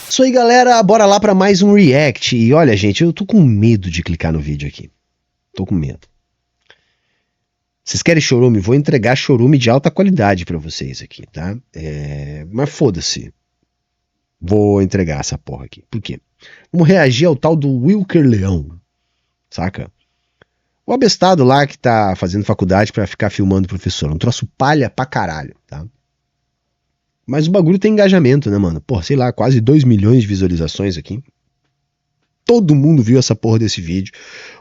Isso aí, galera, bora lá pra mais um react. E olha, gente, eu tô com medo de clicar no vídeo aqui. Tô com medo. Vocês querem chorume? Vou entregar chorume de alta qualidade pra vocês aqui, tá? Mas foda-se. Vou entregar essa porra aqui. Por quê? Vamos reagir ao tal do Wilker Leão. Saca? O abestado lá que tá fazendo faculdade pra ficar filmando o professor. Um troço palha pra caralho, tá? Mas o bagulho tem engajamento, né, mano? Porra, sei lá, quase 2 milhões de visualizações aqui. Todo mundo viu essa porra desse vídeo.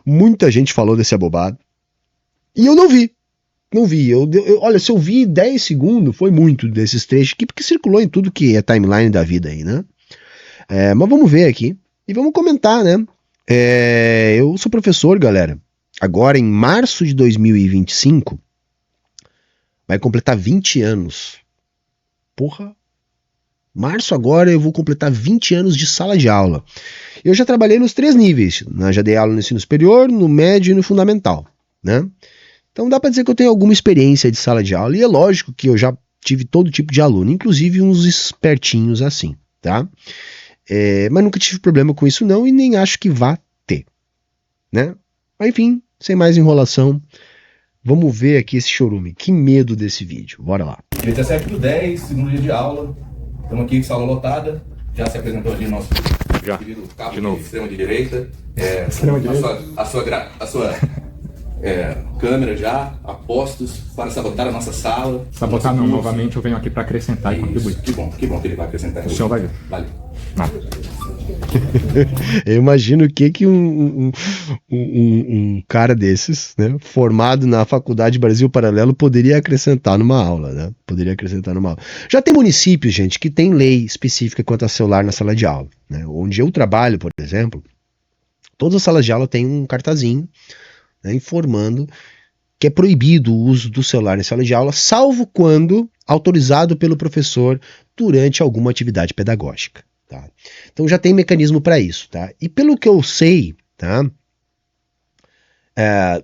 Muita gente falou desse abobado. E eu não vi. Não vi. Olha, se eu vi 10 segundos, foi muito desses trechos aqui, porque circulou em tudo que é timeline da vida aí, né? Mas vamos ver aqui. E vamos comentar, né? Eu sou professor, galera. Agora, em março de 2025, vai completar 20 anos. Porra. Março agora eu vou completar 20 anos de sala de aula. Eu já trabalhei nos 3 níveis. Já dei aula no ensino superior, no médio e no fundamental, né? Então dá para dizer que eu tenho alguma experiência de sala de aula. E é lógico que eu já tive todo tipo de aluno, inclusive uns espertinhos assim, tá? Mas nunca tive problema com isso não e nem acho que vá ter, né? Mas enfim, sem mais enrolação, vamos ver aqui esse chorume. Que medo desse vídeo. Bora lá. Dia 17/10, segundo dia de aula. Estamos aqui com sala lotada. Já se apresentou ali nosso querido cabo de extrema de direita. Extrema direita. A sua câmera já, apostos para sabotar a nossa sala. Sabotar não, novamente eu venho aqui para acrescentar e contribuir. Que bom que ele vai acrescentar. O senhor vai ver. Valeu. Eu imagino o que um cara desses, né, formado na Faculdade Brasil Paralelo, poderia acrescentar numa aula, né? Poderia acrescentar numa aula. Já tem municípios, gente, que tem lei específica quanto a celular na sala de aula, né? Onde eu trabalho, por exemplo, todas as salas de aula têm um cartazinho, né, informando que é proibido o uso do celular em sala de aula, salvo quando autorizado pelo professor durante alguma atividade pedagógica. Tá? Então já tem mecanismo para isso, tá? E pelo que eu sei, tá?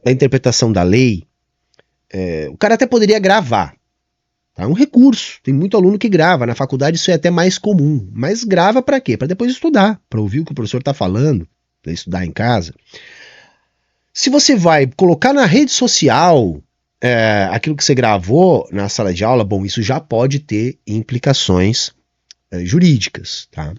Da interpretação da lei, o cara até poderia gravar, tá? Um recurso. Tem muito aluno que grava. Na faculdade isso é até mais comum. Mas grava para quê? Para depois estudar, para ouvir o que o professor está falando, para estudar em casa. Se você vai colocar na rede social aquilo que você gravou na sala de aula, bom, isso já pode ter implicações jurídicas, tá?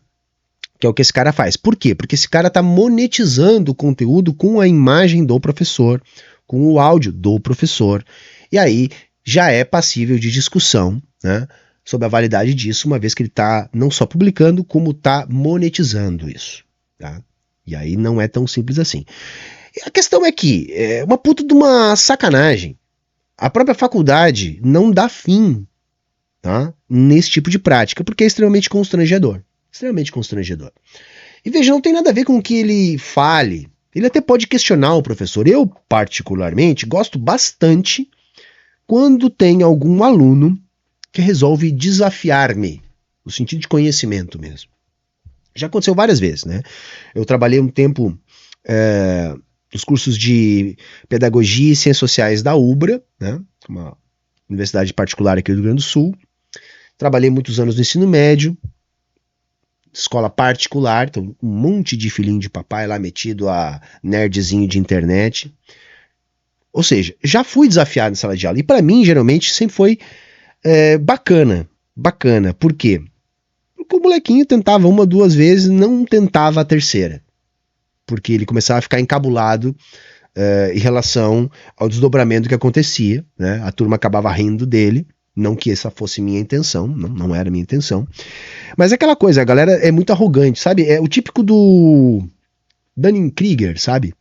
Que é o que esse cara faz. Por quê? Porque esse cara está monetizando o conteúdo com a imagem do professor, com o áudio do professor, e aí já é passível de discussão, né, sobre a validade disso, uma vez que ele está não só publicando, como está monetizando isso, tá? E aí não é tão simples assim. E a questão é que é uma puta de uma sacanagem. A própria faculdade não dá fim, tá, nesse tipo de prática, porque é extremamente constrangedor. Extremamente constrangedor. E veja, não tem nada a ver com o que ele fale. Ele até pode questionar o professor. Eu, particularmente, gosto bastante quando tem algum aluno que resolve desafiar-me, no sentido de conhecimento mesmo. Já aconteceu várias vezes, né? Eu trabalhei um tempo nos cursos de Pedagogia e Ciências Sociais da UBRA, né? Uma universidade particular aqui do Rio Grande do Sul. Trabalhei muitos anos no ensino médio, escola particular, então um monte de filhinho de papai lá metido a nerdzinho de internet. Ou seja, já fui desafiado em sala de aula. E para mim, geralmente, sempre foi bacana. Bacana. Por quê? Porque o molequinho tentava 1, 2 vezes, não tentava a terceira. Porque ele começava a ficar encabulado em relação ao desdobramento que acontecia, né? A turma acabava rindo dele. Não que essa fosse minha intenção, não era minha intenção. Mas é aquela coisa, a galera é muito arrogante, sabe? É o típico do Dunning-Kruger, sabe?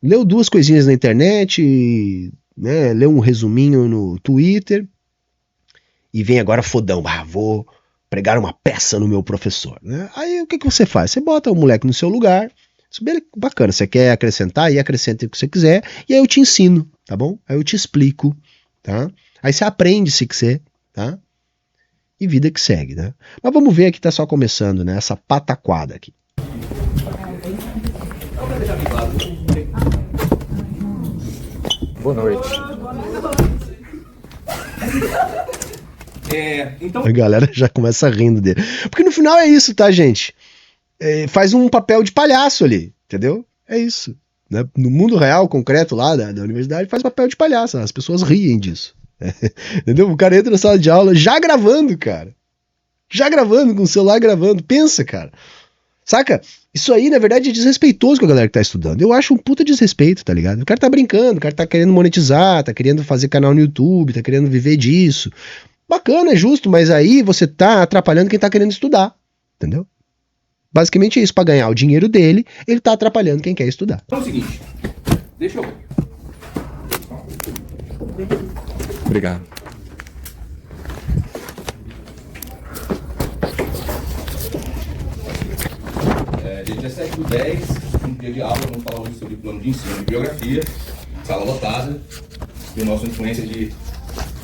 Leu 2 coisinhas na internet, né? Leu um resuminho no Twitter e vem agora fodão. Vou pregar uma peça no meu professor, né? Aí o que você faz? Você bota o moleque no seu lugar. Bacana, você quer acrescentar? E acrescenta o que você quiser. E aí eu te ensino, tá bom? Aí eu te explico, tá? Aí você aprende se quiser, tá? E vida que segue, né? Mas vamos ver aqui, tá só começando, né? Essa pataquada aqui. Boa noite. Então... A galera já começa rindo dele. Porque no final é isso, tá, gente? Faz um papel de palhaço ali, entendeu? É isso. Né? No mundo real, concreto lá da universidade, faz papel de palhaço. As pessoas riem disso. Entendeu? O cara entra na sala de aula já gravando, cara. Já gravando, com o celular gravando. Pensa, cara. Saca? Isso aí, na verdade, é desrespeitoso com a galera que tá estudando. Eu acho um puta desrespeito, tá ligado? O cara tá brincando, o cara tá querendo monetizar, tá querendo fazer canal no YouTube, tá querendo viver disso. Bacana, é justo, mas aí você tá atrapalhando quem tá querendo estudar. Entendeu? Basicamente é isso. Pra ganhar o dinheiro dele, ele tá atrapalhando quem quer estudar. Então é o seguinte. Deixa eu... Obrigado. Dia 17/10, um dia de aula, vamos falar hoje sobre plano de ensino e biografia, sala lotada, e o nosso influência de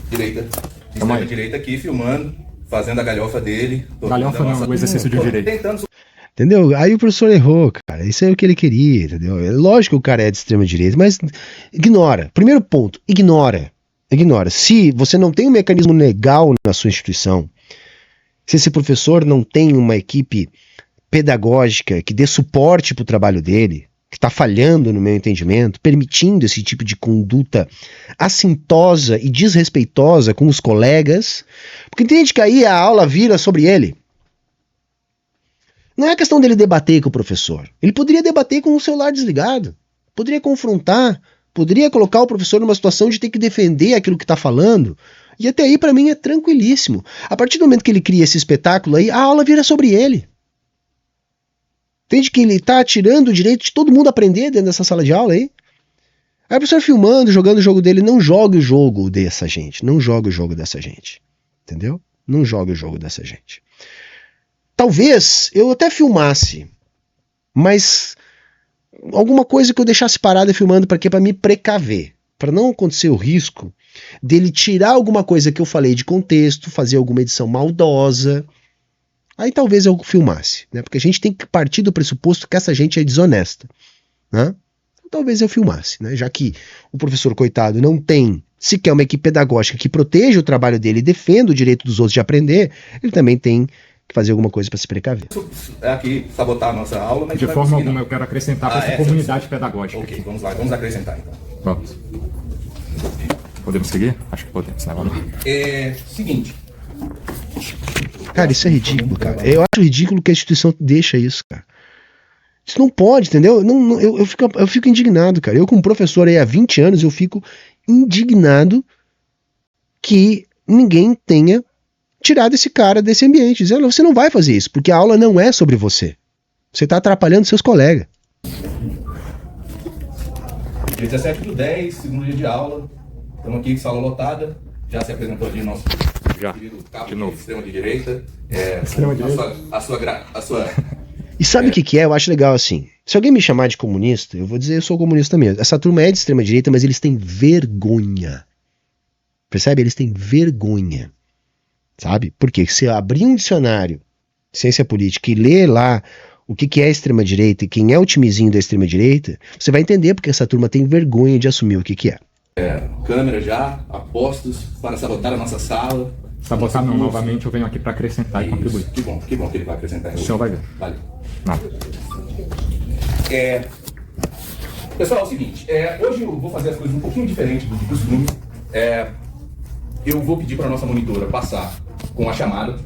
direita, de extrema direita aqui, filmando, fazendo a galhofa dele. Galhofa não, o exercício de direito. Entendeu? Aí o professor errou, cara. Isso é o que ele queria, entendeu? É lógico que o cara é de extrema direita, mas ignora. Primeiro ponto, ignora. Ignora. Se você não tem um mecanismo legal na sua instituição, se esse professor não tem uma equipe pedagógica que dê suporte para o trabalho dele, que está falhando no meu entendimento, permitindo esse tipo de conduta assintosa e desrespeitosa com os colegas, porque entende que aí a aula vira sobre ele. Não é questão dele debater com o professor. Ele poderia debater com o celular desligado, poderia confrontar, poderia colocar o professor numa situação de ter que defender aquilo que está falando, e até aí para mim é tranquilíssimo. A partir do momento que ele cria esse espetáculo aí, a aula vira sobre ele. Entende que ele tá tirando o direito de todo mundo aprender dentro dessa sala de aula aí? Aí o professor filmando, jogando o jogo dele, não jogue o jogo dessa gente. Não jogue o jogo dessa gente. Entendeu? Não jogue o jogo dessa gente. Talvez eu até filmasse, mas alguma coisa que eu deixasse parada filmando para quê? Para me precaver. Para não acontecer o risco dele tirar alguma coisa que eu falei de contexto, fazer alguma edição maldosa. Aí talvez eu filmasse, né? Porque a gente tem que partir do pressuposto que essa gente é desonesta, né? Então, talvez eu filmasse, né? Já que o professor, coitado, não tem sequer uma equipe pedagógica que proteja o trabalho dele e defenda o direito dos outros de aprender, ele também tem que fazer alguma coisa para se precaver. Aqui, sabotar a nossa aula, mas de forma alguma eu quero acrescentar para essa comunidade pedagógica. Ok, vamos lá, vamos acrescentar então. Vamos. Podemos seguir? Acho que podemos, né? Seguinte. Cara, isso é ridículo, cara. Eu acho ridículo que a instituição deixa isso, cara. Isso não pode, entendeu? Eu fico indignado, cara. Eu, como professor aí há 20 anos, eu fico indignado que ninguém tenha tirado esse cara desse ambiente. Dizendo, você não vai fazer isso, porque a aula não é sobre você. Você está atrapalhando seus colegas. Dia 17/10, segundo dia de aula. Estamos aqui, sala lotada. Já se apresentou ali nosso querido cabo de novo, extrema de direita. A sua... E sabe o que é? Eu acho legal assim. Se alguém me chamar de comunista, eu vou dizer eu sou comunista mesmo. Essa turma é de extrema direita, mas eles têm vergonha. Percebe? Eles têm vergonha. Sabe? Porque se eu abrir um dicionário de ciência política e ler lá o que é extrema direita e quem é o timezinho da extrema direita, você vai entender porque essa turma tem vergonha de assumir o que é. Câmera já, apostos para sabotar a nossa sala. Sabotar não, novamente eu venho aqui para acrescentar e contribuir. Que bom que ele vai acrescentar. O senhor vai ver. Vale. Nada. Pessoal, é o seguinte, hoje eu vou fazer as coisas um pouquinho diferente do costume. Eu vou pedir para a nossa monitora passar com a chamada.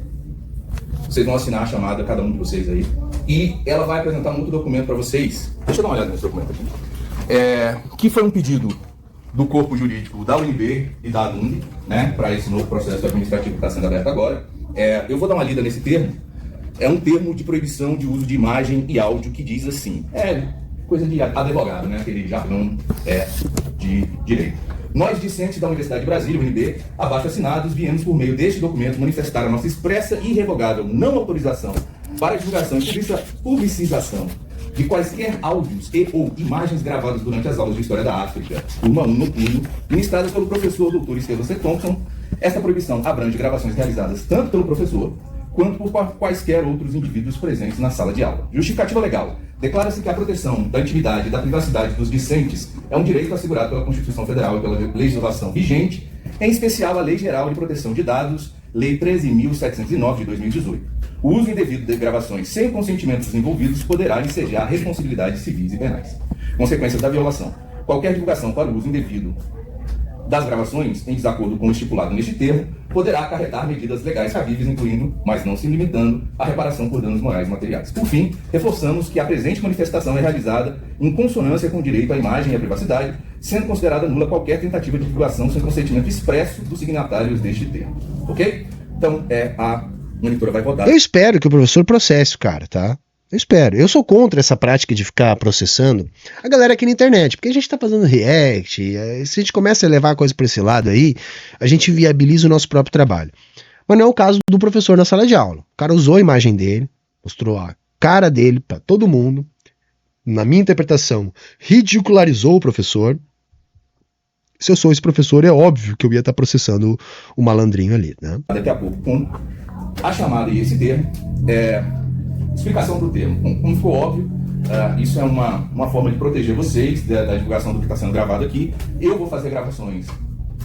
Vocês vão assinar a chamada, cada um de vocês aí. E ela vai apresentar um outro documento para vocês. Deixa eu dar uma olhada nesse documento aqui. Que foi um pedido do corpo jurídico da UNB e da ANUNB, né, para esse novo processo administrativo que está sendo aberto agora. Eu vou dar uma lida nesse termo. É um termo de proibição de uso de imagem e áudio que diz assim, coisa de advogado, né, aquele jargão de direito. Nós, discentes da Universidade de Brasília, UNB, abaixo assinados, viemos por meio deste documento manifestar a nossa expressa e irrevogável não autorização para divulgação e publicização de quaisquer áudios e ou imagens gravadas durante as aulas de História da África, turma 1 noturno, ministradas pelo professor Dr. Estevam C. Thompson. Esta proibição abrange gravações realizadas tanto pelo professor quanto por quaisquer outros indivíduos presentes na sala de aula. Justificativa legal. Declara-se que a proteção da intimidade e da privacidade dos discentes é um direito assegurado pela Constituição Federal e pela legislação vigente, em especial a Lei Geral de Proteção de Dados Lei 13.709 de 2018. O uso indevido de gravações sem consentimento dos envolvidos poderá ensejar responsabilidades civis e penais. Consequências da violação. Qualquer divulgação para o uso indevido das gravações, em desacordo com o estipulado neste termo, poderá acarretar medidas legais cabíveis, incluindo, mas não se limitando, a reparação por danos morais e materiais. Por fim, reforçamos que a presente manifestação é realizada em consonância com o direito à imagem e à privacidade, sendo considerada nula qualquer tentativa de divulgação sem consentimento expresso dos signatários deste termo. Ok? Então, a monitora vai rodar. Eu espero que o professor processe o cara, tá? Eu espero. Eu sou contra essa prática de ficar processando a galera aqui na internet, porque a gente tá fazendo react, se a gente começa a levar a coisa para esse lado aí, a gente viabiliza o nosso próprio trabalho. Mas não é o caso do professor na sala de aula. O cara usou a imagem dele, mostrou a cara dele para todo mundo, na minha interpretação, ridicularizou o professor. Se eu sou esse professor, é óbvio que eu ia estar processando o malandrinho ali, né? Daqui a pouco, com a chamada e esse termo, explicação do termo. Como ficou óbvio, isso é uma forma de proteger vocês da divulgação do que está sendo gravado aqui. Eu vou fazer gravações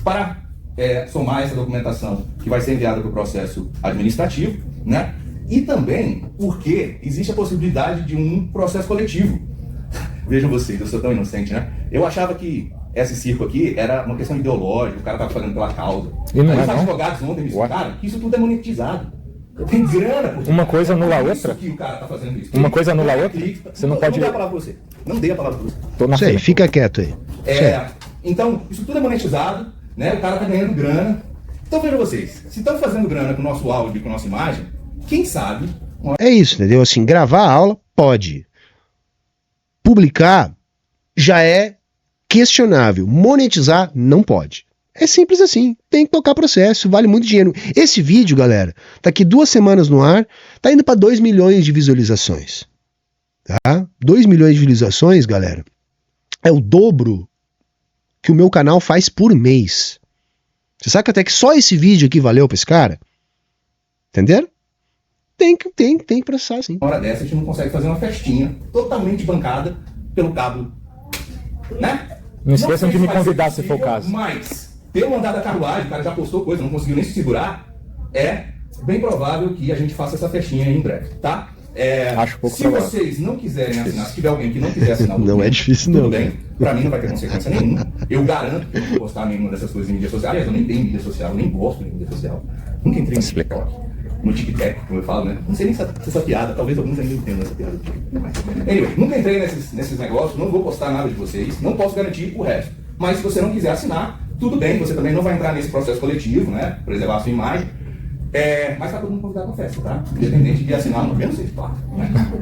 para somar essa documentação que vai ser enviada para o processo administrativo, né? E também porque existe a possibilidade de um processo coletivo. Vejam vocês, eu sou tão inocente, né? Eu achava que esse circo aqui era uma questão ideológica, o cara estava fazendo pela causa. E não Aí é, os não? advogados ontem me explicaram que isso tudo é monetizado. Tem grana por Uma coisa anula a outra? Que o cara tá fazendo isso. Uma coisa anula a outra? Você não pode... Não dei a palavra pra você. Não dei a palavra pra você. Tô na Isso aí, fila. fica quieto aí. Então, isso tudo é monetizado, né? O cara tá ganhando grana. Então vejam vocês, se estão fazendo grana com o nosso áudio e com a nossa imagem, quem sabe... É isso, entendeu? Assim, gravar a aula, pode. Publicar já é questionável. Monetizar, não pode. É simples assim, tem que tocar processo, vale muito dinheiro. Esse vídeo, galera, tá aqui 2 semanas no ar, tá indo para 2 milhões de visualizações. Tá? 2 milhões de visualizações, galera, é o dobro que o meu canal faz por mês. Você sabe até que só esse vídeo aqui valeu pra esse cara? Entenderam? Tem que processar, sim. Uma hora dessa a gente não consegue fazer uma festinha totalmente bancada pelo cabo, né? Não esqueçam de me sei vai ser convidar se for o possível, caso. Mas, ter mandado a carruagem, o cara já postou coisa, não conseguiu nem se segurar, é bem provável que a gente faça essa festinha aí em breve, tá? Acho pouco se provável. vocês não quiserem assinar, se tiver alguém que não quiser assinar o Não documento, é difícil, tudo não. bem, pra mim não vai ter consequência nenhuma. Eu garanto que eu não vou postar nenhuma dessas coisas em mídia social. Aliás, eu nem tenho mídia social, eu nem gosto de mídia social. Nunca entrei no TikTok, no TikTok, como eu falo, né? Não sei nem se essa piada, talvez alguns ainda entendam essa piada. Anyway, nunca entrei nesses negócios, não vou postar nada de vocês, não posso garantir o resto. Mas se você não quiser assinar, tudo bem, você também não vai entrar nesse processo coletivo, né? Preservar a sua imagem. Mas tá todo mundo convidado pra festa, tá? Independente de assinar ou não, menos isso, claro.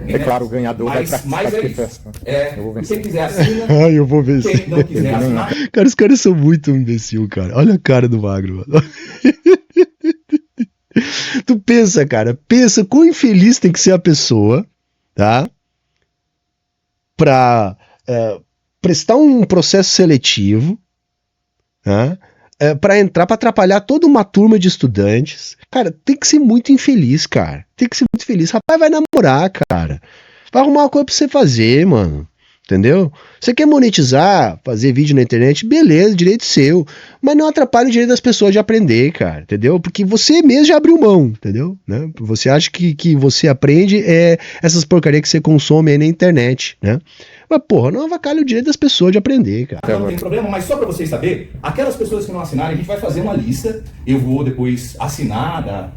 É claro, o ganhador vai participar Mas é de isso. festa. Eu vou vencer. Quem quiser assina, Ai, eu vou ver quem não quiser assinar, Cara, os caras são muito imbecil, cara. Olha a cara do magro, mano. Tu pensa, cara, pensa quão infeliz tem que ser a pessoa, tá? Pra prestar um processo seletivo, tá? Pra entrar, pra atrapalhar toda uma turma de estudantes. Cara, tem que ser muito infeliz, cara. Tem que ser muito feliz. Rapaz, vai namorar, cara. Vai arrumar uma coisa pra você fazer, mano. Entendeu? Você quer monetizar, fazer vídeo na internet, beleza, direito seu. Mas não atrapalha o direito das pessoas de aprender, cara, entendeu? Porque você mesmo já abriu mão, entendeu? Né? Você acha que você aprende essas porcarias que você consome aí na internet, né? Mas, porra, não avacalha o direito das pessoas de aprender, cara. não tem problema, mas só para vocês saberem, aquelas pessoas que não assinarem, a gente vai fazer uma lista, eu vou depois assinar da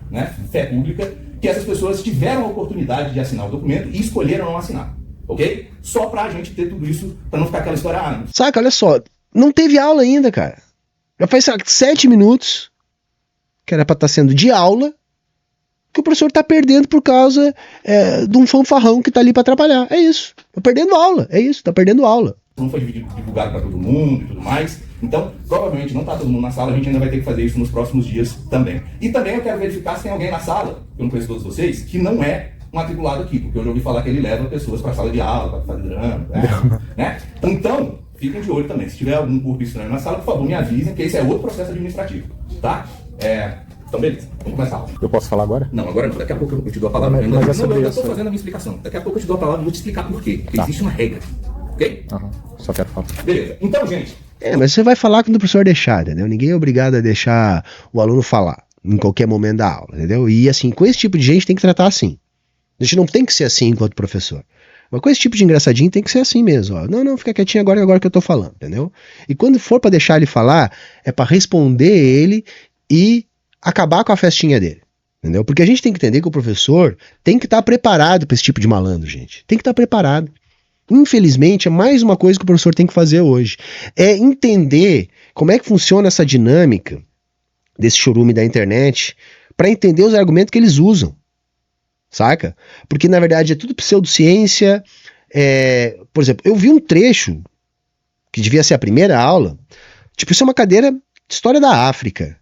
fé pública, que essas pessoas tiveram a oportunidade de assinar o documento e escolheram não assinar, ok? Só pra gente ter tudo isso, pra não ficar aquela história... Saca, olha só, não teve aula ainda, cara. Já faz 7 minutos, que era pra estar sendo de aula, que o professor tá perdendo por causa de um fanfarrão que tá ali pra atrapalhar. É isso. Tá perdendo aula. É isso, tá perdendo aula. Não foi divulgado para todo mundo e tudo mais. Então, provavelmente não tá todo mundo na sala. A gente ainda vai ter que fazer isso nos próximos dias também. E também eu quero verificar se tem alguém na sala, eu não conheço todos vocês, que não é matriculado aqui. Porque eu já ouvi falar que ele leva pessoas pra sala de aula, pra fazer drama, né? Então, fiquem de olho também. Se tiver algum corpo estranho na sala, por favor, me avisem, que esse é outro processo administrativo, tá? Então, beleza, vamos começar a aula. Eu posso falar agora? Não, agora não. Daqui a pouco eu te dou a palavra. Mas é sobre eu isso. estou fazendo a minha explicação. Daqui a pouco eu te dou a palavra e vou te explicar por quê. Porque existe uma regra. Ok? Só quero falar. Beleza. Então, gente. Mas você vai falar quando o professor deixar, entendeu? Ninguém é obrigado a deixar o aluno falar. em qualquer momento da aula, entendeu? E assim, com esse tipo de gente tem que tratar assim. A gente não tem que ser assim enquanto professor. Mas com esse tipo de engraçadinho tem que ser assim mesmo. Ó. Não, fica quietinho agora que eu tô falando, entendeu? E quando for pra deixar ele falar, é pra responder ele e acabar com a festinha dele, entendeu? Porque a gente tem que entender que o professor tem que estar preparado pra esse tipo de malandro, gente. Tem que estar preparado. Infelizmente, é mais uma coisa que o professor tem que fazer hoje. É entender como é que funciona essa dinâmica desse chorume da internet pra entender os argumentos que eles usam. Saca? Porque na verdade é tudo pseudociência. Por exemplo, eu vi um trecho que devia ser a primeira aula. Tipo, isso é uma cadeira de história da África.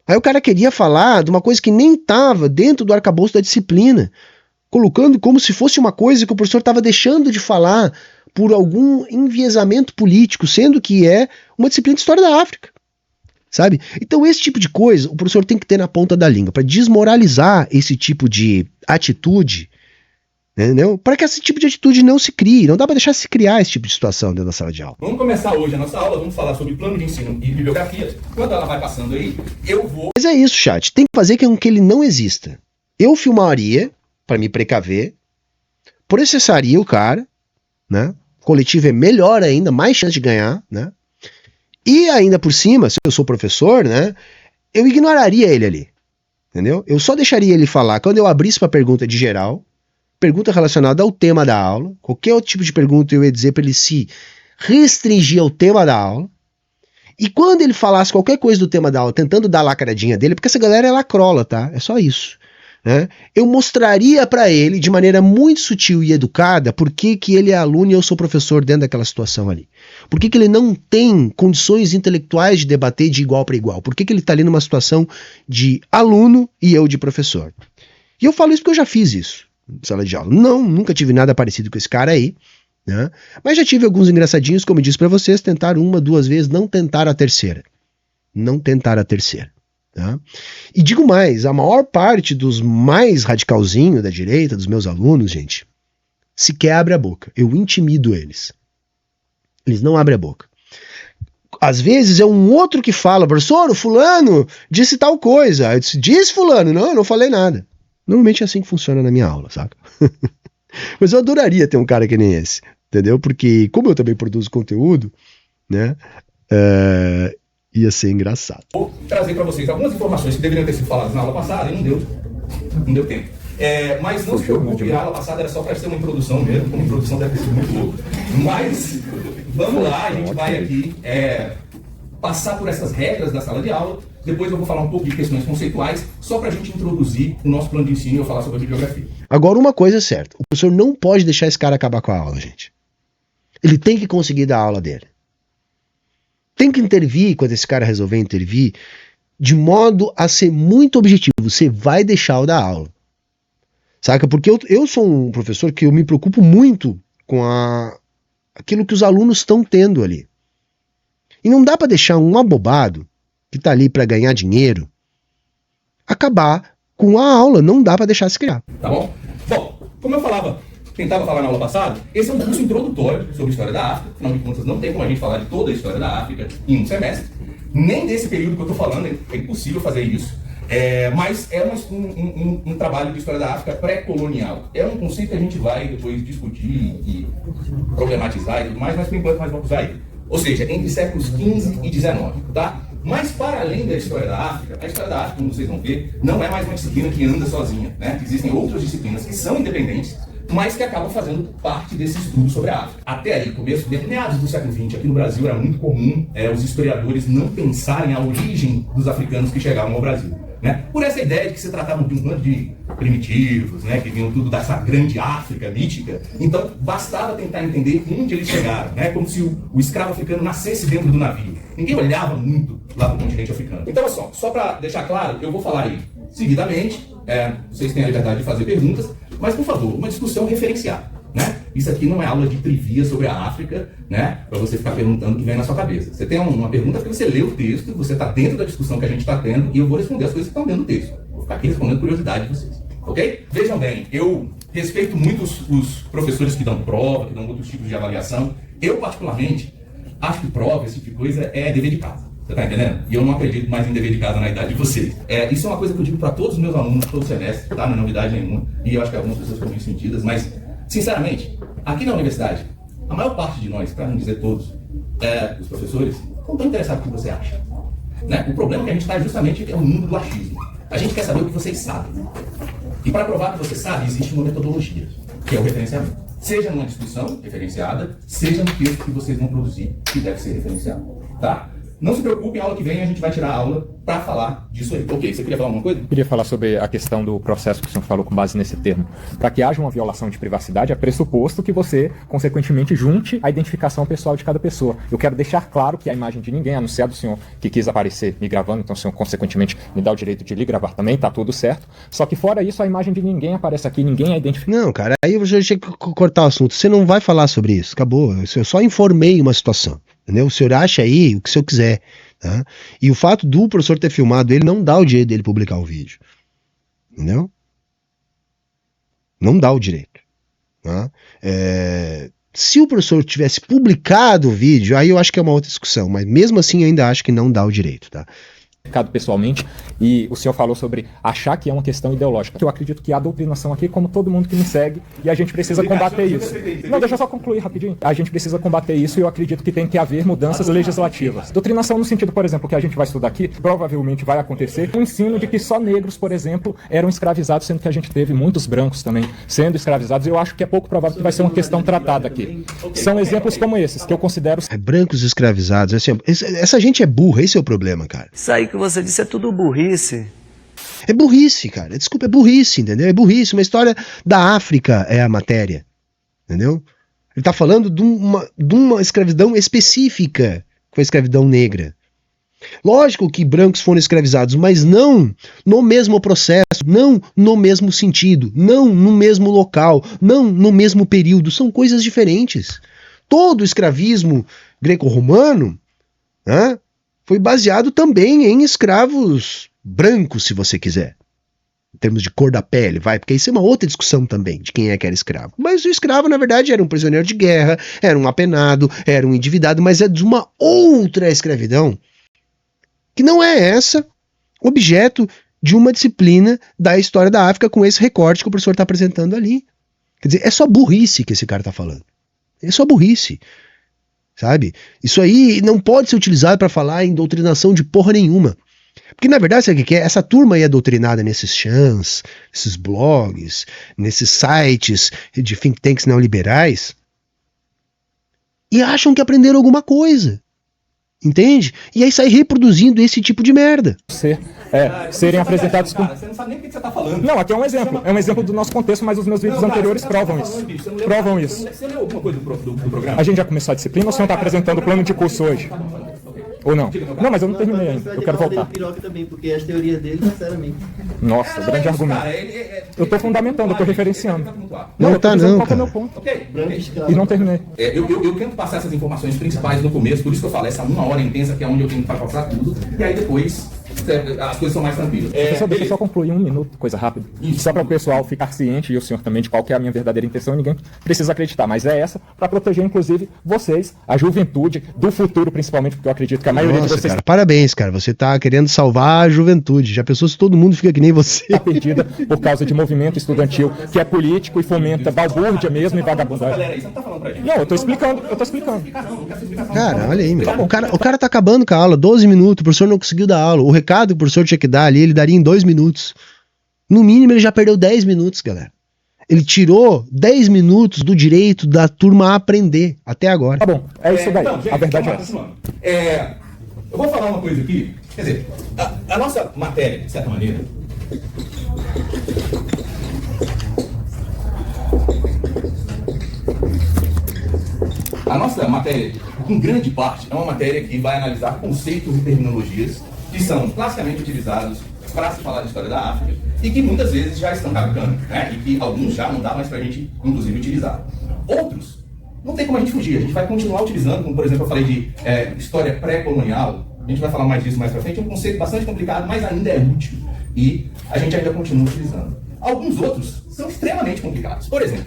Aí o cara queria falar de uma coisa que nem estava dentro do arcabouço da disciplina, colocando como se fosse uma coisa que o professor estava deixando de falar por algum enviesamento político, sendo que é uma disciplina de história da África. Sabe? Então esse tipo de coisa o professor tem que ter na ponta da língua para desmoralizar esse tipo de atitude, entendeu? Para que esse tipo de atitude não se crie, não dá para deixar se criar esse tipo de situação dentro da sala de aula. Vamos começar hoje a nossa aula, vamos falar sobre plano de ensino e bibliografia. Quando ela vai passando aí, eu vou... Mas é isso, chat, tem que fazer com que ele não exista. Eu filmaria, para me precaver, processaria o cara, né? O coletivo é melhor ainda, mais chance de ganhar, né? E ainda por cima, se eu sou professor, né, eu ignoraria ele ali, entendeu? Eu só deixaria ele falar quando eu abrisse para pergunta de geral, pergunta relacionada ao tema da aula, qualquer outro tipo de pergunta eu ia dizer para ele se restringir ao tema da aula, e quando ele falasse qualquer coisa do tema da aula, tentando dar a lacradinha dele, porque essa galera é lacrola, tá? É só isso. Né? Eu mostraria para ele de maneira muito sutil e educada por que ele é aluno e eu sou professor dentro daquela situação ali. Por que ele não tem condições intelectuais de debater de igual para igual. Por que ele está ali numa situação de aluno e eu de professor. E eu falo isso porque eu já fiz isso em sala de aula. Nunca tive nada parecido com esse cara aí. Né? Mas já tive alguns engraçadinhos, como eu disse para vocês, tentaram uma, duas vezes, não tentaram a terceira. Não tentaram a terceira. Tá? E digo mais, a maior parte dos mais radicalzinhos da direita, dos meus alunos, gente, sequer abre a boca. Eu intimido eles. Eles não abrem a boca. Às vezes é um outro que fala, professor, o fulano disse tal coisa. Eu disse fulano, não, eu não falei nada. Normalmente é assim que funciona na minha aula, saca? Mas eu adoraria ter um cara que nem esse, entendeu? Porque como eu também produzo conteúdo, né, ia ser engraçado. Vou trazer para vocês algumas informações que deveriam ter sido faladas na aula passada e não deu tempo. Mas não se preocupe, a aula passada era só para ser uma introdução mesmo, como introdução deve ter sido muito louco. Mas vamos lá, a gente vai aqui passar por essas regras da sala de aula, depois eu vou falar um pouco de questões conceituais, só para a gente introduzir o nosso plano de ensino e eu falar sobre a bibliografia. Agora uma coisa é certa, o professor não pode deixar esse cara acabar com a aula, gente. Ele tem que conseguir dar a aula dele. Tem que intervir, quando esse cara resolver intervir, de modo a ser muito objetivo. Você vai deixar o da aula. Saca? Porque eu sou um professor que eu me preocupo muito com aquilo que os alunos estão tendo ali. E não dá para deixar um abobado, que tá ali para ganhar dinheiro, acabar com a aula. Não dá para deixar se criar. Tá bom? Bom, como eu tentava falar na aula passada, esse é um curso introdutório sobre a história da África. Afinal de contas, não tem como a gente falar de toda a história da África em um semestre. Nem desse período que eu estou falando, é impossível fazer isso. Mas é um trabalho de história da África pré-colonial. É um conceito que a gente vai depois discutir e problematizar e tudo mais, mas por enquanto nós vamos usar ele. Ou seja, entre séculos XV e XIX, tá? Mas para além da história da África, a história da África, como vocês vão ver, não é mais uma disciplina que anda sozinha, né? Existem outras disciplinas que são independentes, mas que acabam fazendo parte desse estudo sobre a África. Até aí, meados do século XX, aqui no Brasil era muito comum os historiadores não pensarem a origem dos africanos que chegavam ao Brasil. Né? Por essa ideia de que se tratava de um bando de primitivos, né? Que vinham tudo dessa grande África mítica, então bastava tentar entender onde eles chegaram, né? Como se o escravo africano nascesse dentro do navio. Ninguém olhava muito lá para o continente africano. Então, só para deixar claro, eu vou falar aí seguidamente, vocês têm a liberdade de fazer perguntas, mas por favor, uma discussão referenciada. Né? Isso aqui não é aula de trivia sobre a África, né? Para você ficar perguntando o que vem na sua cabeça. Você tem uma pergunta porque você lê o texto, você está dentro da discussão que a gente está tendo e eu vou responder as coisas que estão dentro do texto. Vou ficar aqui respondendo curiosidade de vocês. Ok? Vejam bem, eu respeito muito os professores que dão prova, que dão outros tipos de avaliação. Eu, particularmente, acho que prova, esse tipo de coisa, é dever de casa. Você tá entendendo? E eu não acredito mais em dever de casa na idade de vocês. Isso é uma coisa que eu digo para todos os meus alunos todo semestre, tá? Não é novidade nenhuma. E eu acho que algumas pessoas ficam meio sentidas, mas, sinceramente, aqui na universidade, a maior parte de nós, para não dizer todos, os professores, não estão interessados no que você acha. Né? O problema é que a gente está justamente no mundo do achismo. A gente quer saber o que vocês sabem. E para provar que você sabe, existe uma metodologia, que é o referenciamento. Seja numa discussão referenciada, seja no texto que vocês vão produzir, que deve ser referenciado. Tá? Não se preocupe, a aula que vem a gente vai tirar a aula para falar disso aí. Ok, você queria falar alguma coisa? Eu queria falar sobre a questão do processo que o senhor falou com base nesse termo. Para que haja uma violação de privacidade, é pressuposto que você, consequentemente, junte a identificação pessoal de cada pessoa. Eu quero deixar claro que a imagem de ninguém, a não ser a do senhor que quis aparecer me gravando, então o senhor, consequentemente, me dá o direito de lhe gravar também, tá tudo certo. Só que fora isso, a imagem de ninguém aparece aqui, ninguém é identificado. Não, cara, aí eu já tinha que cortar o assunto. Você não vai falar sobre isso, acabou. Eu só informei uma situação, entendeu? O senhor acha aí o que o senhor quiser. Tá? E o fato do professor ter filmado ele não dá o direito dele publicar o vídeo. Entendeu? Não dá o direito. Tá? Se o professor tivesse publicado o vídeo, aí eu acho que é uma outra discussão, mas mesmo assim eu ainda acho que não dá o direito. Tá? Pessoalmente, e o senhor falou sobre achar que é uma questão ideológica. Eu acredito que há doutrinação aqui, como todo mundo que me segue, e a gente precisa combater isso. Não, deixa eu só concluir rapidinho. A gente precisa combater isso e eu acredito que tem que haver mudanças legislativas. Doutrinação no sentido, por exemplo, que a gente vai estudar aqui, provavelmente vai acontecer, o ensino de que só negros, por exemplo, eram escravizados, sendo que a gente teve muitos brancos também sendo escravizados. Eu acho que é pouco provável que vai ser uma questão tratada aqui. São exemplos como esses, que eu considero... Brancos escravizados, assim, essa gente é burra, esse é o problema, cara. Isso aí que você disse é tudo burrice. É burrice, cara. Desculpa, é burrice, entendeu? É burrice. Uma história da África é a matéria, entendeu? Ele tá falando de uma escravidão específica, que foi a escravidão negra. Lógico que brancos foram escravizados, mas não no mesmo processo, não no mesmo sentido, não no mesmo local, não no mesmo período. São coisas diferentes. Todo o escravismo greco-romano, né, foi baseado também em escravos brancos, se você quiser. Em termos de cor da pele, vai, porque isso é uma outra discussão também, de quem é que era escravo. Mas o escravo, na verdade, era um prisioneiro de guerra, era um apenado, era um endividado, mas é de uma outra escravidão, que não é essa objeto de uma disciplina da história da África com esse recorte que o professor está apresentando ali. Quer dizer, é só burrice que esse cara está falando. É só burrice. Sabe? Isso aí não pode ser utilizado para falar em doutrinação de porra nenhuma. Porque na verdade, sabe o que é? Essa turma aí é doutrinada nesses chans, nesses blogs, nesses sites de think tanks neoliberais e acham que aprenderam alguma coisa. Entende? E aí sai reproduzindo esse tipo de merda. Serem apresentados com... Você não sabe nem o que você está falando. Não, aqui é um exemplo. É um exemplo do nosso contexto, mas os meus vídeos anteriores provam isso. Provam isso. Você leu alguma coisa do programa? A gente já começou a disciplina ou o senhor está apresentando o plano de curso hoje? Ou não? Não, mas eu não terminei ainda. Eu quero voltar. Também, porque as teorias dele, sinceramente. Nossa, grande argumento. Eu estou fundamentando, eu estou referenciando. Não tá não, qual é o cara. meu ponto. E não terminei. Eu tento passar essas informações principais no começo, por isso que eu falo, essa 1 hora intensa que é onde eu tenho que passar tudo, e aí depois as coisas são mais tranquilas. Professor, deixa eu só concluir 1 minuto, coisa rápida. Só para o pessoal ficar ciente, e o senhor também, de qual que é a minha verdadeira intenção, ninguém precisa acreditar, mas é essa, para proteger, inclusive, vocês, a juventude, do futuro, principalmente, porque eu acredito que a maioria de vocês... Cara, parabéns, cara, você tá querendo salvar a juventude. Já pensou se todo mundo fica que nem você? Está perdida por causa de movimento estudantil, que é político e fomenta balbúrdia mesmo e vagabundagem. Galera, isso não tá falando pra gente. Não, eu tô explicando. Cara, olha aí, meu. O cara tá acabando com a aula, 12 minutos, o professor não conseguiu dar aula. O recado que o professor tinha que dar ali, ele daria em 2 minutos. No mínimo, ele já perdeu 10 minutos, galera. Ele tirou 10 minutos do direito da turma aprender, até agora. Tá bom, é isso daí. Então, gente, A verdade é vamos essa. lá, eu vou falar uma coisa aqui. Quer dizer, a nossa matéria, de certa maneira, a nossa matéria, em grande parte, é uma matéria que vai analisar conceitos e terminologias que são classicamente utilizados para se falar de história da África e que muitas vezes já estão caducando, né? E que alguns já não dá mais para a gente, inclusive, utilizar. Outros, não tem como a gente fugir, a gente vai continuar utilizando, como por exemplo eu falei de história pré-colonial, a gente vai falar mais disso mais para frente, é um conceito bastante complicado, mas ainda é útil e a gente ainda continua utilizando. Alguns outros são extremamente complicados. Por exemplo,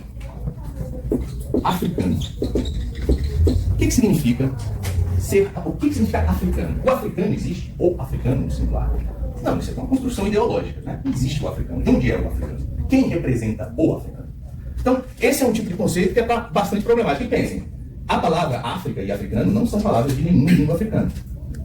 africano. O que significa o que significa africano? O africano existe? Ou africano no singular? Não, isso é uma construção ideológica, né? Não existe o africano. De onde é o africano? Quem representa o africano? Então, esse é um tipo de conceito que é bastante problemático. E pensem, a palavra África e africano não são palavras de nenhuma língua africana.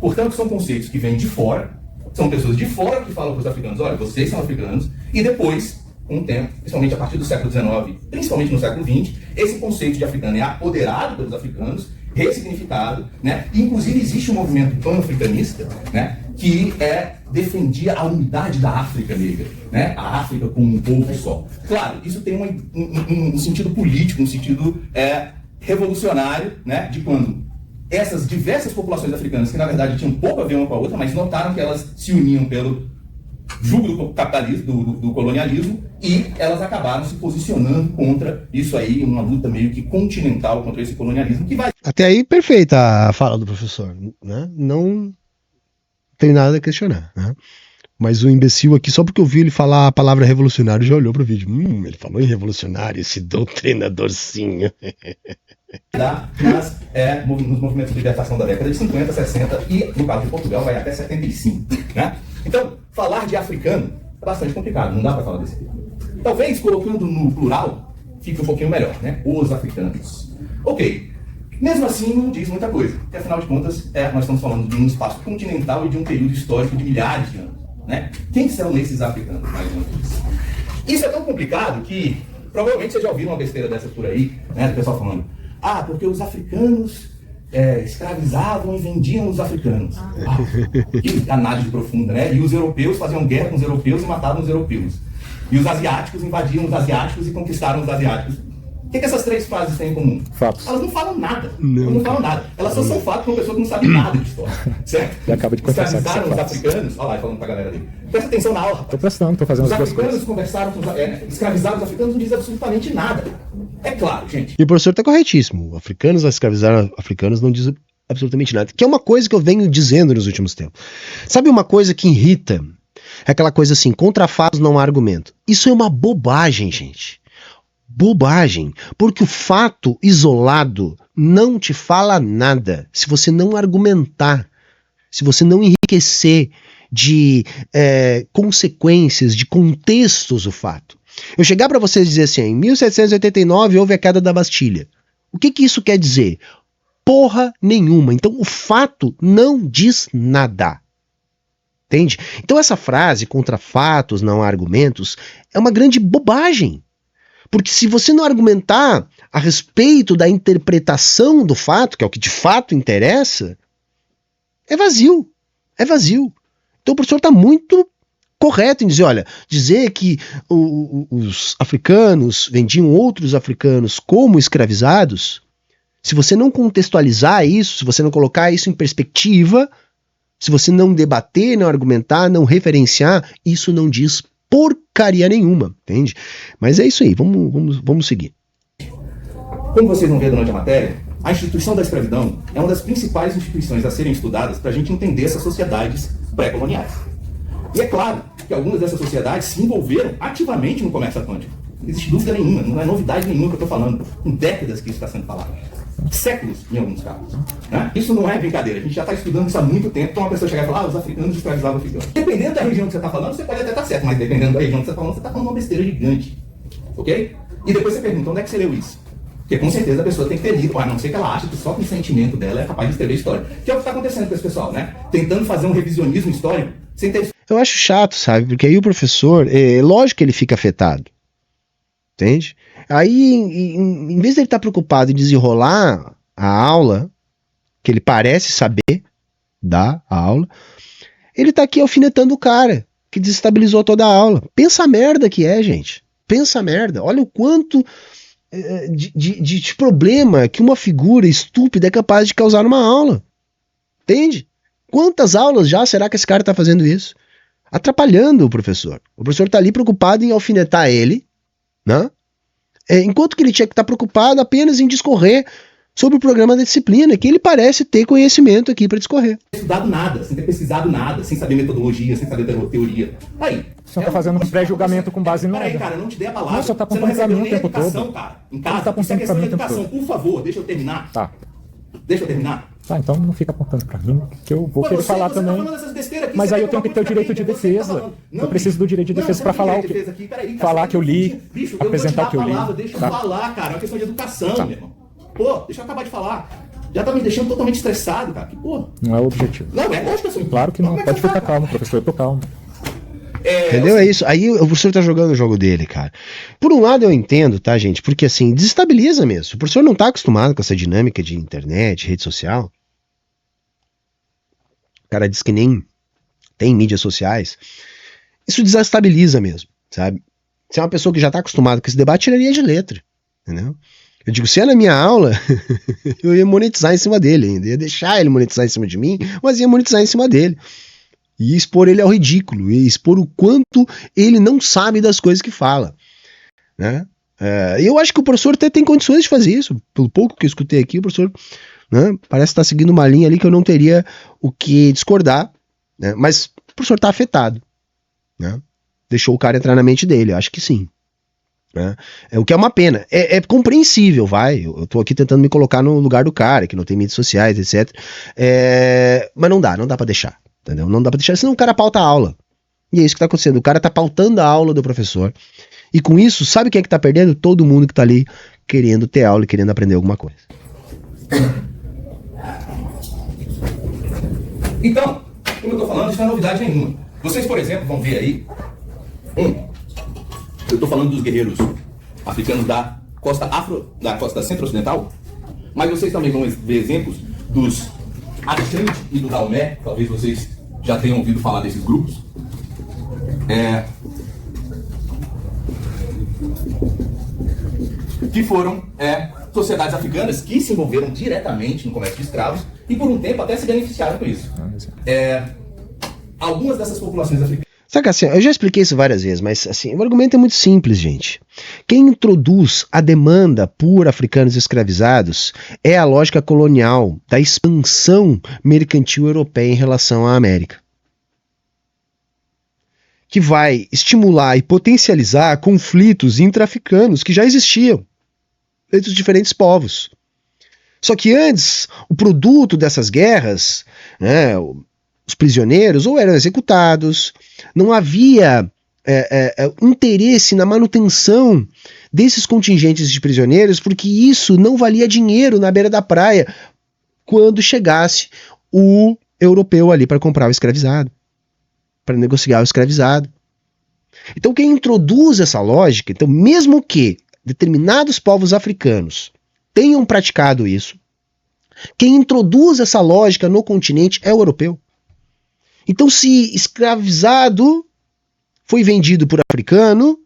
Portanto, são conceitos que vêm de fora, são pessoas de fora que falam para os africanos, olha, vocês são africanos, e depois, com o tempo, principalmente a partir do século XIX, principalmente no século XX, esse conceito de africano é apoderado pelos africanos, ressignificado, né? E, inclusive, existe um movimento pan-africanista, né, que defendia a unidade da África negra, né? A África como um povo só. Claro, isso tem um sentido político, um sentido revolucionário, né? De quando essas diversas populações africanas, que na verdade tinham pouco a ver uma com a outra, mas notaram que elas se uniam pelo jugo do capitalismo, do colonialismo, e elas acabaram se posicionando contra isso aí, uma luta meio que continental contra esse colonialismo que vai... Até aí, perfeita a fala do professor, né? Não tem nada a questionar, né? Mas o imbecil aqui, só porque eu vi ele falar a palavra revolucionário, já olhou para o vídeo. Ele falou em revolucionário, esse doutrinadorzinho. Nos movimentos de libertação da década de 50, 60 e, no caso de Portugal, vai até 75. Né? Então, falar de africano é bastante complicado, não dá para falar desse tipo. Talvez, colocando no plural, fique um pouquinho melhor, né? Os africanos. Ok. Mesmo assim, não diz muita coisa, porque afinal de contas, nós estamos falando de um espaço continental e de um período histórico de milhares de anos. Né? Quem são esses africanos, mais uma vez? Isso é tão complicado que provavelmente vocês já ouviram uma besteira dessa por aí, né? Do pessoal falando, porque os africanos escravizavam e vendiam os africanos. Que análise profunda, né? E os europeus faziam guerra com os europeus e matavam os europeus. E os asiáticos invadiam os asiáticos e conquistaram os asiáticos. O que essas três frases têm em comum? Fatos. Elas não falam nada. Elas não falam nada. Elas só são fatos para uma pessoa que não sabe nada de história. Certo? E acaba de confessar que escravizaram são os fatos. africanos. Olha lá, falando pra galera dele. Presta atenção na aula, rapaz. Tô prestando, tô fazendo Os as duas africanos coisas. conversaram com escravizaram os africanos, não diz absolutamente nada. É claro, gente. E o professor está corretíssimo. Africanos a escravizar africanos não diz absolutamente nada. Que é uma coisa que eu venho dizendo nos últimos tempos. Sabe uma coisa que irrita? É aquela coisa assim, contra fatos não há argumento. Isso é uma bobagem, gente. Bobagem. Porque o fato isolado não te fala nada se você não argumentar, se você não enriquecer de consequências, de contextos o fato. Eu chegar para vocês e dizer assim, em 1789 houve a queda da Bastilha. O que isso quer dizer? Porra nenhuma. Então o fato não diz nada. Entende? Então essa frase, contra fatos não há argumentos, é uma grande bobagem. Porque se você não argumentar a respeito da interpretação do fato, que é o que de fato interessa, é vazio. É vazio. Então o professor está muito correto em dizer, olha, dizer que os africanos vendiam outros africanos como escravizados, se você não contextualizar isso, se você não colocar isso em perspectiva, se você não debater, não argumentar, não referenciar, isso não diz porcaria nenhuma, entende? Mas é isso aí, vamos seguir. Como vocês vão ver durante a matéria, a instituição da escravidão é uma das principais instituições a serem estudadas para a gente entender essas sociedades pré-coloniais. E é claro que algumas dessas sociedades se envolveram ativamente no comércio atlântico. Não existe dúvida nenhuma, não é novidade nenhuma que eu estou falando. Em décadas que isso está sendo falado. Séculos, em alguns casos. Né? Isso não é brincadeira. A gente já está estudando isso há muito tempo. Então uma pessoa chegar e falar, os africanos escravizavam africanos. Dependendo da região que você está falando, você pode até estar certo, mas dependendo da região que você está falando, você está falando uma besteira gigante. Ok? E depois você pergunta, onde é que você leu isso? Porque com certeza a pessoa tem que ter lido, a não ser que ela ache que só com o sentimento dela é capaz de escrever história. Que é o que está acontecendo com esse pessoal, né? Tentando fazer um revisionismo histórico sem ter... Eu acho chato, sabe? Porque aí o professor, lógico que ele fica afetado. Entende? Aí, em vez de ele estar preocupado em desenrolar a aula, que ele parece saber dar a aula, ele tá aqui alfinetando o cara, que desestabilizou toda a aula. Pensa a merda que é, gente. Pensa a merda. Olha o quanto de problema que uma figura estúpida é capaz de causar numa aula. Entende? Quantas aulas já será que esse cara tá fazendo isso? Atrapalhando o professor. O professor tá ali preocupado em alfinetar ele, né? Enquanto que ele tinha que estar preocupado apenas em discorrer sobre o programa da disciplina, que ele parece ter conhecimento aqui para discorrer. Estudado nada, sem ter pesquisado nada, sem saber metodologia, sem saber teoria. Aí. O senhor tá fazendo um pré-julgamento com base em nada. Peraí, cara, eu não te dei a palavra. Não, o senhor tá você não apontando pra recebeu mim o nem tempo educação, todo. cara. Em Você casa, tá isso é apontando questão pra de mim o tempo educação. todo. Por favor, deixa eu terminar. Tá. Deixa eu terminar. Tá, então não fica apontando pra mim, que eu vou querer falar também. Tá falando essas besteiras aqui, Mas você aí eu quer tenho que ter o colocar direito de pra mim, você defesa. tá falando. Não, Eu preciso do direito de não, defesa você pra não falar tem o que. defesa aqui, peraí, cara, Falar só que eu li, bicho, eu vou te apresentar dar o que eu a li. palavra, deixa eu Tá. falar, cara. É uma questão de educação, Tá. meu irmão. Pô, deixa eu acabar de falar. Já tá me deixando totalmente estressado, cara. Que porra. Não é o objetivo. Não, é lógico assim. Claro que não, Como é pode você ficar tá? calmo, professor, eu tô calmo. Entendeu? É isso. Aí o professor tá jogando o jogo dele, cara. Por um lado eu entendo, tá, gente? Porque assim, desestabiliza mesmo. O professor não tá acostumado com essa dinâmica de internet, rede social. O cara diz que nem tem mídias sociais. Isso desestabiliza mesmo, sabe? Se é uma pessoa que já tá acostumada com esse debate, tiraria de letra, entendeu? Eu digo, se é na minha aula, eu ia monetizar em cima dele ainda. Ia deixar ele monetizar em cima de mim, mas ia monetizar em cima dele. E expor ele ao ridículo, e expor o quanto ele não sabe das coisas que fala, né? Eu acho que o professor até tem condições de fazer isso. Pelo pouco que eu escutei aqui, o professor, né, parece estar seguindo uma linha ali que eu não teria o que discordar, né? Mas o professor está afetado, né? Deixou o cara entrar na mente dele, eu acho que sim. Né? O que é uma pena. É compreensível, vai. Eu tô aqui tentando me colocar no lugar do cara, que não tem mídias sociais, etc. Mas não dá pra deixar. Entendeu? Não dá pra deixar, senão o cara pauta a aula. E é isso que tá acontecendo. O cara tá pautando a aula do professor. E com isso, sabe quem é que tá perdendo? Todo mundo que tá ali querendo ter aula e querendo aprender alguma coisa. Então, como eu tô falando, isso não é novidade nenhuma. Vocês, por exemplo, vão ver aí. Eu tô falando dos guerreiros africanos da costa centro-ocidental. Mas vocês também vão ver exemplos dos Ashanti e do Daomé. Talvez vocês já tenham ouvido falar desses grupos. Que foram sociedades africanas que se envolveram diretamente no comércio de escravos e por um tempo até se beneficiaram com isso. Algumas dessas populações africanas. Sabe, assim, eu já expliquei isso várias vezes, mas assim, o argumento é muito simples, gente. Quem introduz a demanda por africanos escravizados é a lógica colonial da expansão mercantil europeia em relação à América, que vai estimular e potencializar conflitos intra-africanos que já existiam entre os diferentes povos. Só que antes, o produto dessas guerras, né, os prisioneiros ou eram executados, não havia interesse na manutenção desses contingentes de prisioneiros, porque isso não valia dinheiro na beira da praia quando chegasse o europeu ali para comprar o escravizado, para negociar o escravizado. Então quem introduz essa lógica, então mesmo que determinados povos africanos tenham praticado isso, quem introduz essa lógica no continente é o europeu. Então, se escravizado foi vendido por africano,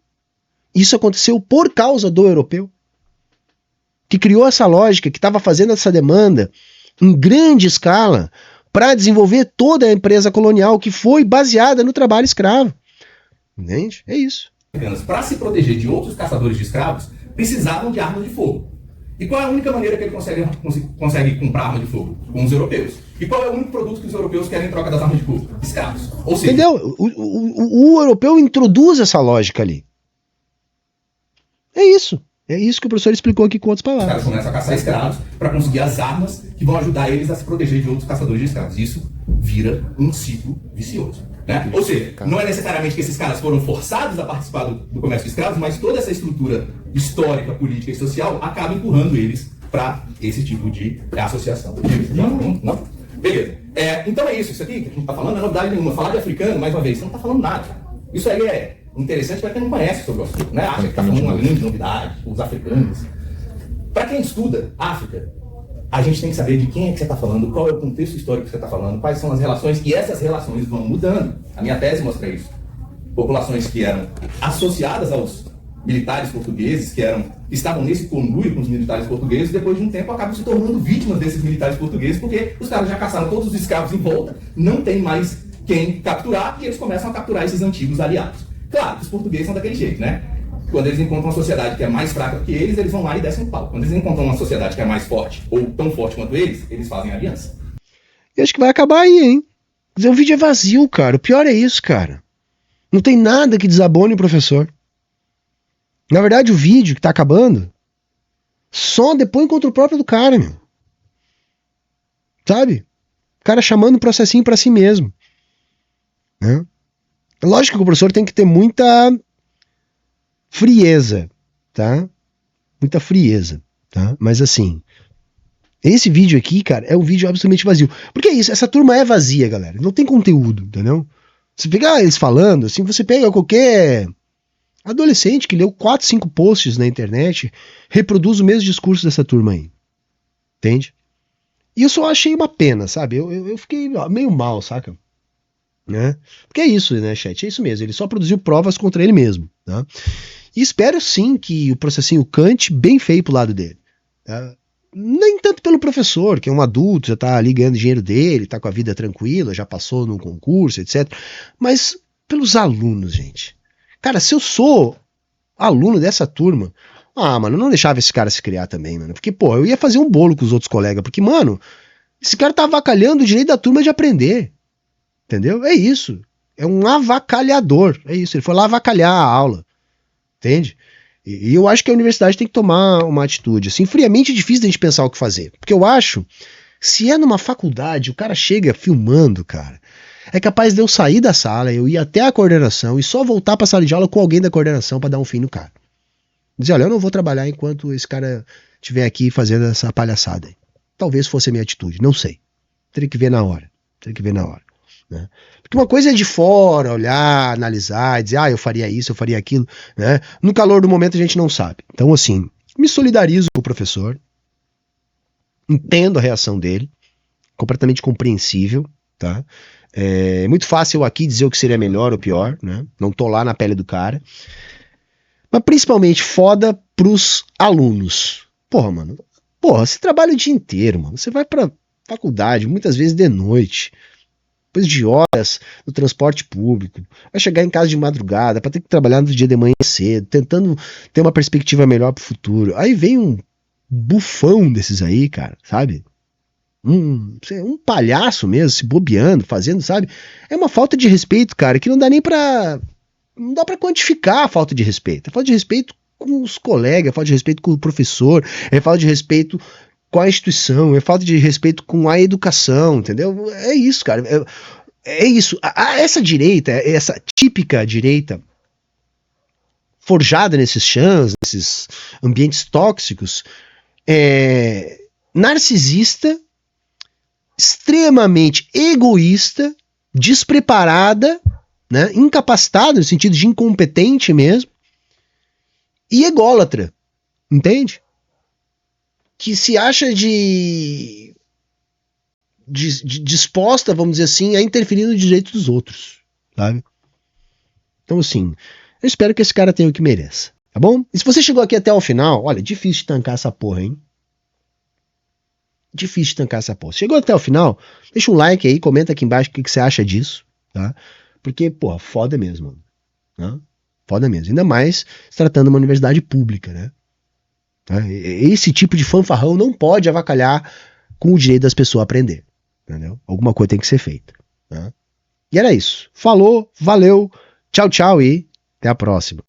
isso aconteceu por causa do europeu, que criou essa lógica, que estava fazendo essa demanda em grande escala para desenvolver toda a empresa colonial que foi baseada no trabalho escravo. Entende? É isso. Para se proteger de outros caçadores de escravos, precisavam de armas de fogo. E qual é a única maneira que ele consegue comprar arma de fogo? Com os europeus. E qual é o único produto que os europeus querem em troca das armas de fogo? Escravos. Ou seja, entendeu? O europeu introduz essa lógica ali. É isso. É isso que o professor explicou aqui com outras os palavras. caras começam a caçar escravos para conseguir as armas que vão ajudar eles a se proteger de outros caçadores de escravos. Isso vira um ciclo vicioso. Né? Ou seja, não é necessariamente que esses caras foram forçados a participar do comércio de escravos, mas toda essa estrutura histórica, política e social acaba empurrando eles para esse tipo de associação. Não? Beleza. Então é isso. Isso aqui que a gente está falando não é novidade nenhuma. Falar de africano, mais uma vez, você não está falando nada. Isso aí é interessante para quem não conhece sobre o assunto, né? Acha que está falando uma grande novidade, os africanos. Para quem estuda África, a gente tem que saber de quem é que você está falando, qual é o contexto histórico que você está falando, quais são as relações, e essas relações vão mudando. A minha tese mostra isso. Populações que eram associadas aos militares portugueses, que estavam nesse conluio com os militares portugueses, depois de um tempo acabam se tornando vítimas desses militares portugueses, porque os caras já caçaram todos os escravos em volta, não tem mais quem capturar, e eles começam a capturar esses antigos aliados. Claro que os portugueses são daquele jeito, né? Quando eles encontram uma sociedade que é mais fraca que eles vão lá e descem o pau. Quando eles encontram uma sociedade que é mais forte, ou tão forte quanto eles fazem aliança. Eu acho que vai acabar aí, hein? Quer dizer, o vídeo é vazio, cara. O pior é isso, cara. Não tem nada que desabone o professor. Na verdade, o vídeo que tá acabando só depois contra o próprio do cara, meu. Sabe? O cara chamando o processinho pra si mesmo. Né? Lógico que o professor tem que ter muita frieza, tá? Muita frieza, tá? Mas assim, esse vídeo aqui, cara, é um vídeo absolutamente vazio. Porque é isso, essa turma é vazia, galera. Não tem conteúdo, entendeu? Se pegar eles falando, assim, você pega qualquer adolescente que leu 4, 5 posts na internet, reproduz o mesmo discurso dessa turma aí. Entende? E eu só achei uma pena, sabe? Eu fiquei meio mal, saca? Né? Porque é isso, né, chat? É isso mesmo. Ele só produziu provas contra ele mesmo. Tá? E espero sim que o processinho cante bem feio pro lado dele. Tá? Nem tanto pelo professor, que é um adulto, já tá ali ganhando dinheiro dele, tá com a vida tranquila, já passou no concurso, etc. Mas pelos alunos, gente. Cara, se eu sou aluno dessa turma, mano, eu não deixava esse cara se criar também, mano. Porque, pô, eu ia fazer um bolo com os outros colegas. Porque, mano, esse cara tá avacalhando o direito da turma de aprender. Entendeu? É isso. É um avacalhador. É isso. Ele foi lá avacalhar a aula. Entende? E eu acho que a universidade tem que tomar uma atitude. Assim, friamente difícil da gente pensar o que fazer. Porque eu acho, se é numa faculdade, o cara chega filmando, cara, é capaz de eu sair da sala, eu ir até a coordenação e só voltar pra sala de aula com alguém da coordenação pra dar um fim no cara. Dizer, olha, eu não vou trabalhar enquanto esse cara estiver aqui fazendo essa palhaçada. Talvez fosse a minha atitude, não sei. Teria que ver na hora. Teria que ver na hora. Né? Porque uma coisa é de fora, olhar, analisar, dizer, eu faria isso, eu faria aquilo, né? No calor do momento a gente não sabe. Então, assim, me solidarizo com o professor, entendo a reação dele, completamente compreensível, tá? É muito fácil aqui dizer o que seria melhor ou pior, né? Não tô lá na pele do cara. Mas principalmente foda pros alunos. Porra, mano. Porra, você trabalha o dia inteiro, mano. Você vai pra faculdade, muitas vezes de noite, depois de horas no transporte público, vai chegar em casa de madrugada, para ter que trabalhar no dia de manhã cedo, tentando ter uma perspectiva melhor pro futuro. Aí vem um bufão desses aí, cara, sabe? Um palhaço mesmo, se bobeando, fazendo, sabe? É uma falta de respeito, cara, que não dá nem pra... Não dá pra quantificar a falta de respeito. É falta de respeito com os colegas, é falta de respeito com o professor, é falta de respeito com a instituição, é falta de respeito com a educação, entendeu? É isso, cara. É isso. Essa direita, essa típica direita forjada nesses chãs, nesses ambientes tóxicos, é narcisista, extremamente egoísta, despreparada, né, incapacitada no sentido de incompetente mesmo, e ególatra, entende? Que se acha disposta, vamos dizer assim, a interferir no direito dos outros, sabe? Então, assim, eu espero que esse cara tenha o que merece, tá bom? E se você chegou aqui até o final, olha, difícil de tancar essa porra, hein? Difícil de tancar essa porra. Chegou até o final, deixa um like aí, comenta aqui embaixo o que você acha disso, tá? Porque, porra, foda mesmo, né? Foda mesmo. Ainda mais se tratando de uma universidade pública, né? Esse tipo de fanfarrão não pode avacalhar com o direito das pessoas a aprender, entendeu? Alguma coisa tem que ser feita, né? E era isso. Falou, valeu, tchau, tchau e até a próxima.